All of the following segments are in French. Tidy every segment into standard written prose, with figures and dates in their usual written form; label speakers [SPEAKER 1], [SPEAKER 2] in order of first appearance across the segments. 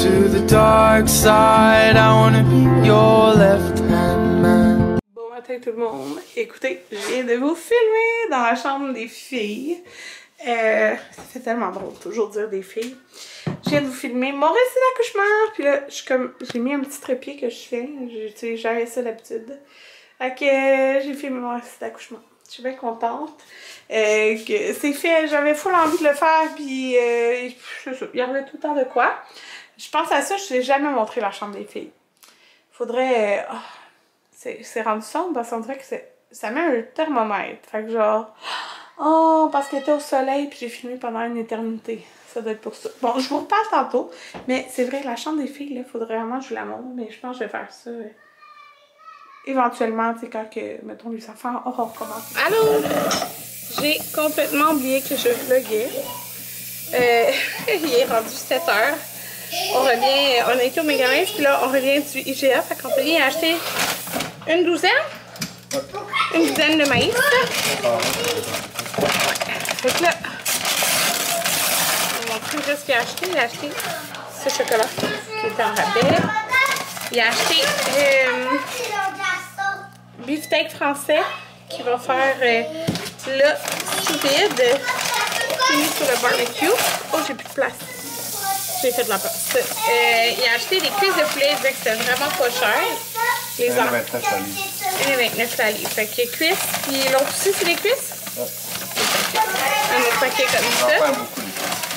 [SPEAKER 1] to the dark side. I wanna be your left-hand man.
[SPEAKER 2] Bon matin tout le monde. Écoutez, je viens de vous filmer dans la chambre des filles. Ça fait tellement drôle toujours dire des filles. Je viens de vous filmer mon récit d'accouchement. Puis là, j'ai mis un petit trépied que je fais. J'utilise jamais ça d'habitude. Fait que j'ai filmé mon récit d'accouchement. Je suis bien contente que c'est fait. J'avais full envie de le faire. Puis c'est ça. Il y avait tout le temps de quoi. Je pense à ça, je ne t'ai jamais montré la chambre des filles. Faudrait... c'est rendu sombre parce qu'on dirait que ça met un thermomètre. Fait que genre... Oh, parce qu'elle était au soleil puis j'ai filmé pendant une éternité. Ça doit être pour ça. Bon, je vous reparle tantôt. Mais c'est vrai, la chambre des filles, là, faudrait vraiment que je vous la montre. Mais je pense que je vais faire ça éventuellement, tu sais, quand que, mettons, les enfants auront commencé. Allô? J'ai complètement oublié que je vloguais. Il est rendu 7 h. On a été au Mégalins, puis là, on revient du IGA. Fait qu'on peut y acheter une douzaine de maïs. Fait que là, on va montrer ce qu'il a acheté. Il a acheté ce chocolat qui était en rabais. Il a acheté beefsteak français qui va faire le sous-vide mis sur le barbecue. Oh, j'ai plus de place. J'ai fait de la place. Il a acheté des cuisses de poulet, il disait que c'était vraiment pas cher. Les 1,29 la livre. Fait que cuisses, puis l'autre aussi, c'est des cuisses? Ouais. Un autre paquet comme ça.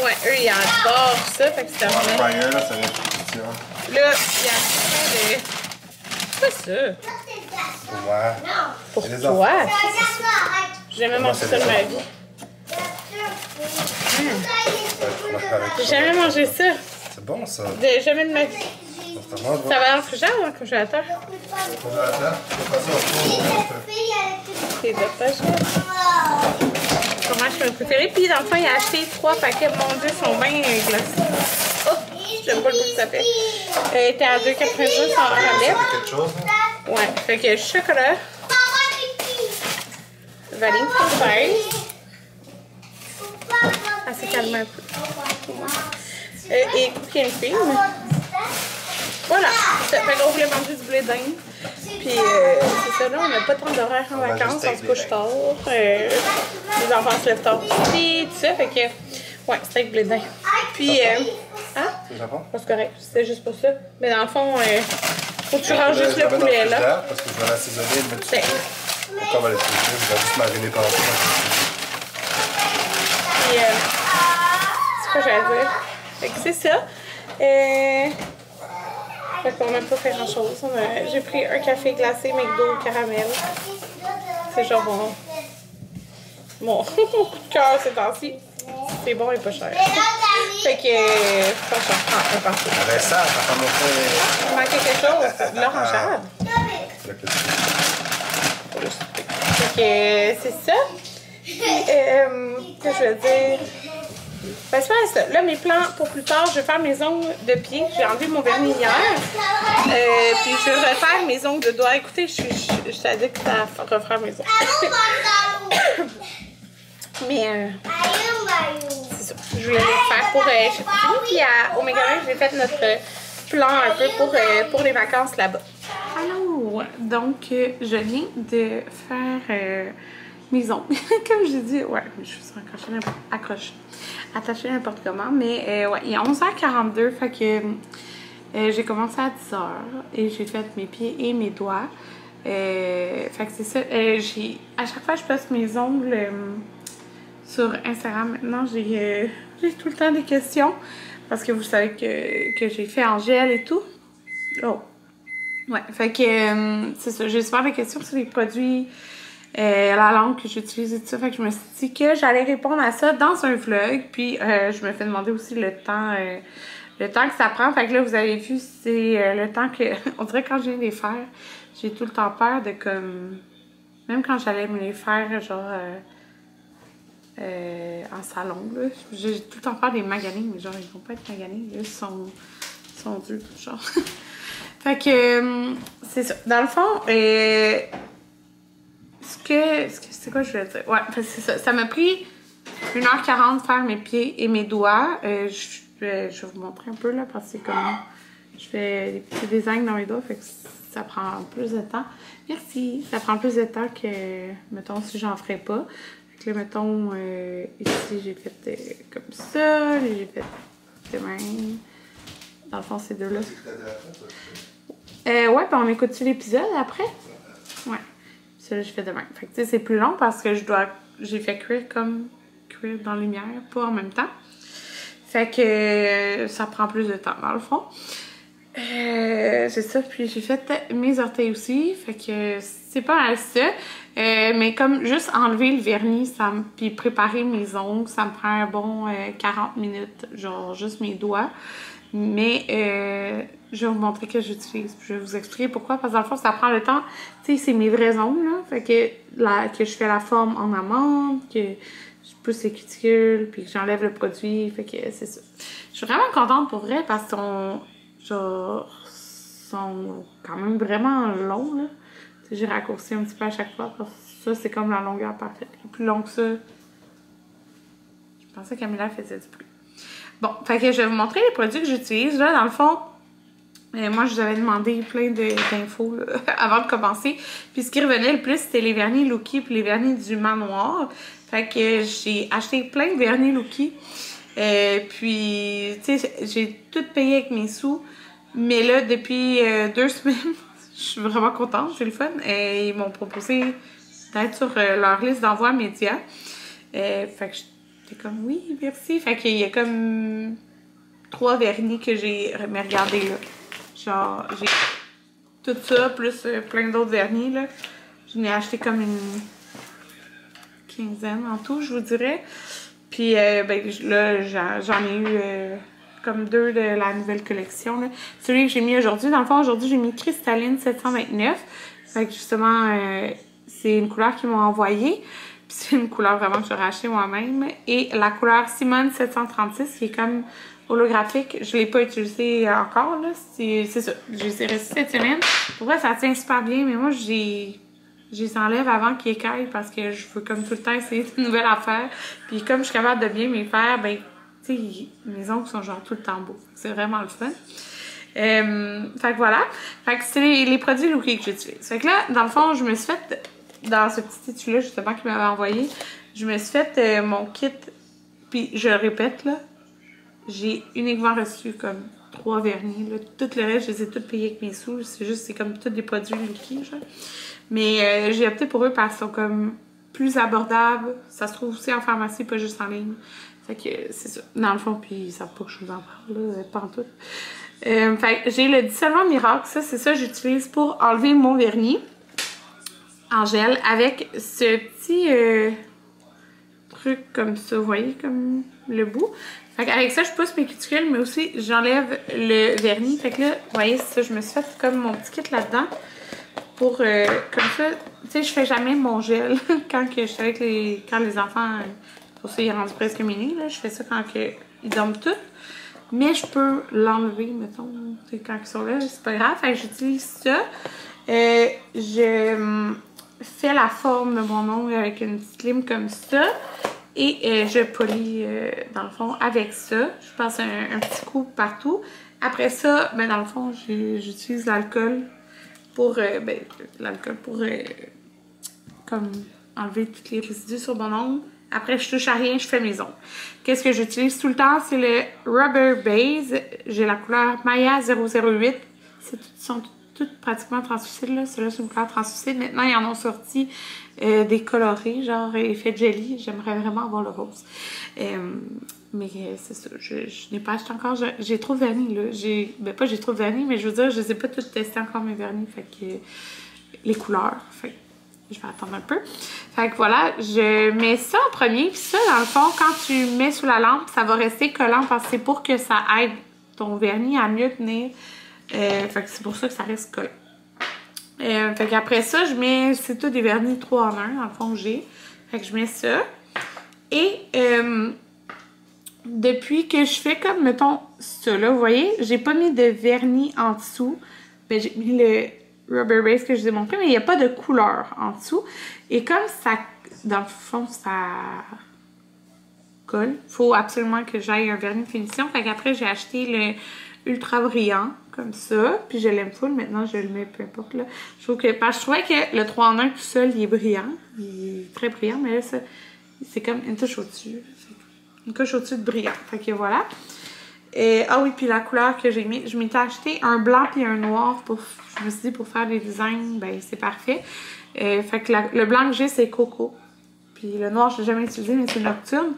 [SPEAKER 2] Ouais, eux, ils adorent ça. Fait que c'était vraiment... Là, il a acheté de... C'est ça? Pour toi? J'ai jamais mangé ça de ma vie. J'ai jamais mangé ça.
[SPEAKER 3] C'est bon ça.
[SPEAKER 2] Jamais de ma vie. Ça va dans le frigidaire ou dans le congélateur? C'est de pas cher. Comment je peux préférer? Puis dans le fond, il a acheté 3 paquets. Mon Dieu, ils sont bien glacés. Oh! J'aime pas le goût que ça fait. Il était à 2,92 sans rabais. Ouais, fait que chocolat. Vanille française. Ah, c'est calme un peu. Et cookie and cream. Voilà. Fait qu'on voulait manger du blé d'Inde. Puis c'est ça, là, on n'a pas tant d'horaire en vacances, on se couche tard. Les enfants se lèvent tard aussi, tout ça. Fait que, ouais, steak blé d'Inde. Puis, hein? C'est correct, c'était juste pour ça. Mais dans le fond, faut que tu ranges juste le poulet, là.
[SPEAKER 3] Parce que je vais l'assaisonner et le mettre dessus. Pourquoi on va l'assaisonner? Je vais juste mariner pendant tout.
[SPEAKER 2] Puis, c'est quoi j'allais dire? Fait que c'est ça. Fait qu'on n'a pas fait grand chose. J'ai pris un café glacé McDo caramel. C'est genre mon coup de cœur ces temps-ci. C'est bon et pas cher. Fait que pas cher. Ah, un partout.
[SPEAKER 3] Avec ça, ça va montrer.
[SPEAKER 2] Il manquait quelque chose. L'orangeade. Fait que c'est ça. Qu'est-ce que je veux dire? Ben, c'est ça. Là, mes plans pour plus tard, je vais faire mes ongles de pied. J'ai enlevé mon vernis hier. Puis je vais refaire mes ongles de doigts. Écoutez, je suis addict à refaire mes ongles. Mais c'est ça. Je voulais les faire pour chez Poupie. Puis au Mégalin, j'ai fait notre plan un peu pour les vacances là-bas. Allô! Donc, je viens de faire mes ongles. Comme j'ai dit, ouais, je suis attachée n'importe comment. Mais ouais, il est 11h42. Fait que j'ai commencé à 10h. Et j'ai fait mes pieds et mes doigts. Fait que c'est ça. À chaque fois, je poste mes ongles sur Instagram. Maintenant, j'ai tout le temps des questions. Parce que vous savez que j'ai fait en gel et tout. Oh! Ouais, fait que c'est ça. J'ai souvent des questions sur les produits, la langue que j'utilise et tout ça. Fait que je me suis dit que j'allais répondre à ça dans un vlog. Puis je me fais demander aussi le temps que ça prend. Fait que là, vous avez vu, c'est le temps que... On dirait que quand je viens de les faire, j'ai tout le temps peur de comme... Même quand j'allais me les faire, genre... en salon, là. J'ai tout le temps peur des maganés, mais genre, ils vont pas être maganés. Ils sont durs, genre. Fait que, c'est ça. Dans le fond, c'est quoi je voulais dire? Ouais, c'est ça. Ça m'a pris 1h40 faire mes pieds et mes doigts. Je vais vous montrer un peu là parce que c'est comme... Je fais des petits designs dans mes doigts, fait que ça prend plus de temps. Merci! Ça prend plus de temps que, mettons, si j'en ferais pas. Fait que là, mettons, ici, j'ai fait comme ça, j'ai fait de même. Dans le fond, ces deux-là. Ouais, puis on écoute-tu l'épisode après? Ouais. Ça, là, j'ai fait de même. Fait que, tu sais, c'est plus long parce que j'ai fait cuire dans la lumière, pas en même temps. Fait que ça prend plus de temps, dans le fond. C'est ça, puis j'ai fait mes orteils aussi, fait que c'est pas mal ça. Mais comme juste enlever le vernis, puis préparer mes ongles, ça me prend un bon 40 minutes, genre juste mes doigts. Mais je vais vous montrer que j'utilise, puis je vais vous expliquer pourquoi, parce que dans le fond, ça prend le temps. Tu sais, c'est mes vrais ongles, là, fait que je fais la forme en amande, que je pousse les cuticules, puis que j'enlève le produit, fait que c'est ça. Je suis vraiment contente pour vrai, parce qu'ils sont quand même vraiment longs, là. J'ai raccourci un petit peu à chaque fois, parce que ça, c'est comme la longueur parfaite. Plus long que ça, je pensais qu'Amila faisait du bruit. Bon, fait que je vais vous montrer les produits que j'utilise. Là, dans le fond, moi, je vous avais demandé plein d'infos avant de commencer. Puis ce qui revenait le plus, c'était les vernis Lookie puis les vernis du Manoir. Fait que j'ai acheté plein de vernis Lookie. Puis, tu sais, j'ai tout payé avec mes sous. Mais là, depuis 2 semaines, je suis vraiment contente, c'est le fun. Ils m'ont proposé d'être sur leur liste d'envoi média. Fait que j'étais comme, oui, merci. Fait qu'il y a comme 3 vernis que j'ai regardé là. Genre, j'ai tout ça, plus plein d'autres vernis là. J'en ai acheté comme une quinzaine en tout, je vous dirais. Puis ben, là, j'en ai eu comme 2 de la nouvelle collection. Là. Celui que j'ai mis aujourd'hui, dans le fond, aujourd'hui, j'ai mis Cristalline 729. Fait que justement, c'est une couleur qu'ils m'ont envoyée. Puis c'est une couleur vraiment que j'aurais acheté moi-même. Et la couleur Simone 736, qui est comme holographique. Je ne l'ai pas utilisée encore, là. C'est ça. J'ai reçu cette semaine. Pour vrai, ça tient super bien, mais moi, je les enlève avant qu'ils écaillent parce que je veux comme tout le temps essayer de nouvelles affaires. Puis comme je suis capable de bien m'y faire, ben, tu sais, mes ongles sont genre tout le temps beaux. C'est vraiment le fun. Fait que voilà. Fait que c'est les produits Lookie que j'utilise. Fait que là, dans le fond, je me suis fait, dans ce petit étui-là, justement, qu'il m'avait envoyé, je me suis fait mon kit. Puis je le répète, là, j'ai uniquement reçu comme 3 vernis. Là. Tout le reste, je les ai tous payés avec mes sous. C'est juste, c'est comme tous des produits Lookie, genre. Mais j'ai opté pour eux parce qu'ils sont comme plus abordables. Ça se trouve aussi en pharmacie, pas juste en ligne. Fait que c'est ça. Dans le fond, puis ils savent pas que je vous en parle, là, pas en tout. Fait que j'ai le dissolvant miracle. Ça, c'est ça que j'utilise pour enlever mon vernis en gel avec ce petit truc comme ça, vous voyez, comme le bout. Fait qu'avec ça, je pousse mes cuticules, mais aussi j'enlève le vernis. Fait que là, vous voyez, ça, je me suis fait comme mon petit kit là-dedans. Pour, comme ça, tu sais, je fais jamais mon gel quand je suis avec les enfants, pour ça, ils rendent presque mini, là. Je fais ça quand ils dorment tous. Mais je peux l'enlever, mettons, quand ils sont là, c'est pas grave. Fait que j'utilise ça. Je fais la forme de mon ongle avec une petite lime comme ça. Et je polis, dans le fond, avec ça. Je passe un petit coup partout. Après ça, ben, dans le fond, j'utilise l'alcool pour, comme enlever tous les résidus sur mon ongle. Après, je touche à rien, je fais mes ongles. Qu'est-ce que j'utilise tout le temps? C'est le Rubber Base. J'ai la couleur Maya 008. Sont toutes pratiquement translucides, là. Celle-là, c'est une couleur translucide. Maintenant, ils en ont sorti des colorés, genre effet jelly. J'aimerais vraiment avoir le rose. Mais c'est ça, je n'ai pas acheté encore. J'ai trop de vernis, là. Ben, pas j'ai trop de vernis, mais je veux dire, je les ai pas toutes testées encore, mes vernis. Fait que les couleurs. Fait que je vais attendre un peu. Fait que voilà, je mets ça en premier. Puis ça, dans le fond, quand tu mets sous la lampe, ça va rester collant parce que c'est pour que ça aide ton vernis à mieux tenir. Fait que c'est pour ça que ça reste collant. Fait qu'après ça, je mets, c'est tout des vernis 3 en 1, dans le fond, j'ai. Fait que je mets ça. Et depuis que je fais comme, mettons, ça là, vous voyez, j'ai pas mis de vernis en dessous. Ben, j'ai mis le Rubber Base que je vous ai montré, mais il n'y a pas de couleur en dessous. Et comme ça, dans le fond, ça colle. Faut absolument que j'aille un vernis de finition. Fait qu'après, j'ai acheté le ultra brillant, comme ça. Puis je l'aime full. Maintenant, je le mets peu importe, là. Je trouvais que le 3 en 1 tout seul, il est brillant. Il est très brillant, mais là, c'est comme une touche au-dessus. Une couche au-dessus de brillant. Fait que voilà. Ah oui, puis la couleur que j'ai mis, je m'étais acheté un blanc puis un noir pour, je me suis dit, pour faire des designs, ben c'est parfait. Fait que le blanc que j'ai, c'est Coco. Puis le noir, je l'ai jamais utilisé, mais c'est Nocturne.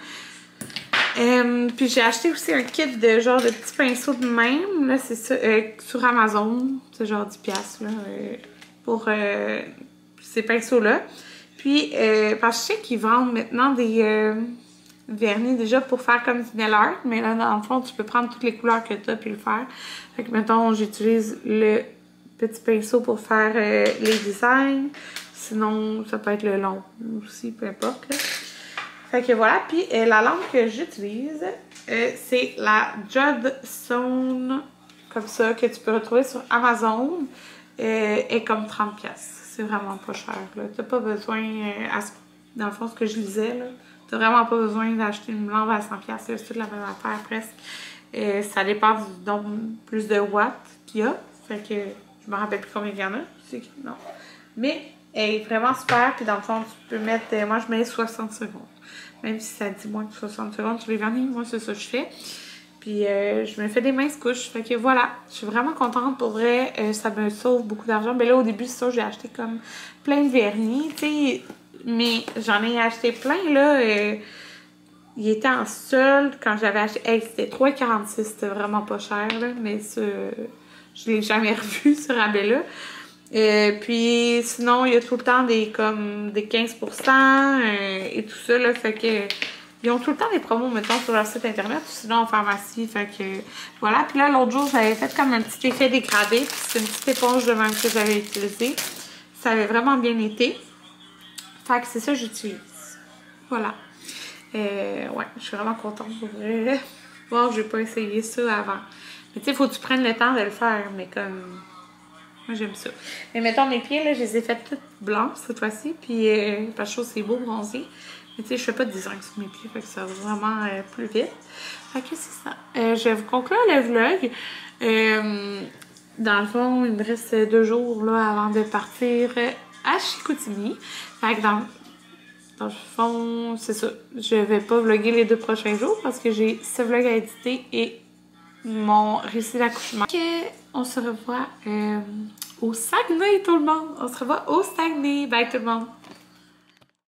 [SPEAKER 2] Puis j'ai acheté aussi un kit de genre de petits pinceaux de même. Là, c'est ça, sur Amazon. C'est genre 10$, là, pour ces pinceaux-là. Puis, parce que je sais qu'ils vendent maintenant des vernis déjà pour faire comme du nail art. Mais là, dans le fond, tu peux prendre toutes les couleurs que tu as puis le faire. Fait que, mettons, j'utilise le petit pinceau pour faire les designs. Sinon, ça peut être le long aussi, peu importe, là. Fait que voilà, puis la lampe que j'utilise, c'est la Judstone, comme ça, que tu peux retrouver sur Amazon, est comme 30$. C'est vraiment pas cher, là. T'as pas besoin, dans le fond, ce que je lisais, là, t'as vraiment pas besoin d'acheter une lampe à 100$, c'est toute la même affaire presque. Ça dépend du nombre plus de watts qu'il y a, fait que je me rappelle plus combien il y en a, non. Mais elle est vraiment super, puis dans le fond, tu peux mettre, moi je mets 60 secondes. Même si ça dit moins que 60 secondes sur les vernis, moi c'est ça que je fais. Puis je me fais des minces couches, fait que voilà, je suis vraiment contente pour vrai, ça me sauve beaucoup d'argent. Mais là au début, c'est ça, j'ai acheté comme plein de vernis, tu sais, mais j'en ai acheté plein là, il était en solde quand j'avais acheté, c'était 3,46$, c'était vraiment pas cher là, mais ça, je l'ai jamais revu ce rabais-là. Puis sinon, il y a tout le temps des 15% et tout ça, là, fait que ils ont tout le temps des promos, mettons, sur leur site internet ou sinon en pharmacie, fait que voilà. Puis là, l'autre jour, j'avais fait comme un petit effet dégradé, puis c'est une petite éponge de même que j'avais utilisée. Ça avait vraiment bien été. Fait que c'est ça que j'utilise. Voilà. Ouais, je suis vraiment contente pour vrai. Bon, j'ai pas essayé ça avant. Mais tu sais, faut que tu prennes le temps de le faire, mais comme... Moi, j'aime ça. Mais mettons, mes pieds, là, je les ai fait toutes blancs cette fois-ci. Puis, parce que je trouve que c'est beau bronzé. Mais tu sais, je fais pas de design sur mes pieds. Fait que ça va vraiment plus vite. Fait que c'est ça. Je vais vous conclure le vlog. Dans le fond, il me reste 2 jours là, avant de partir à Chicoutimi. Fait que dans le fond, c'est ça. Je vais pas vlogger les 2 prochains jours parce que j'ai ce vlog à éditer et mon récit d'accouchement. On se revoit au Saguenay, tout le monde. On se revoit au Saguenay. Bye tout le monde.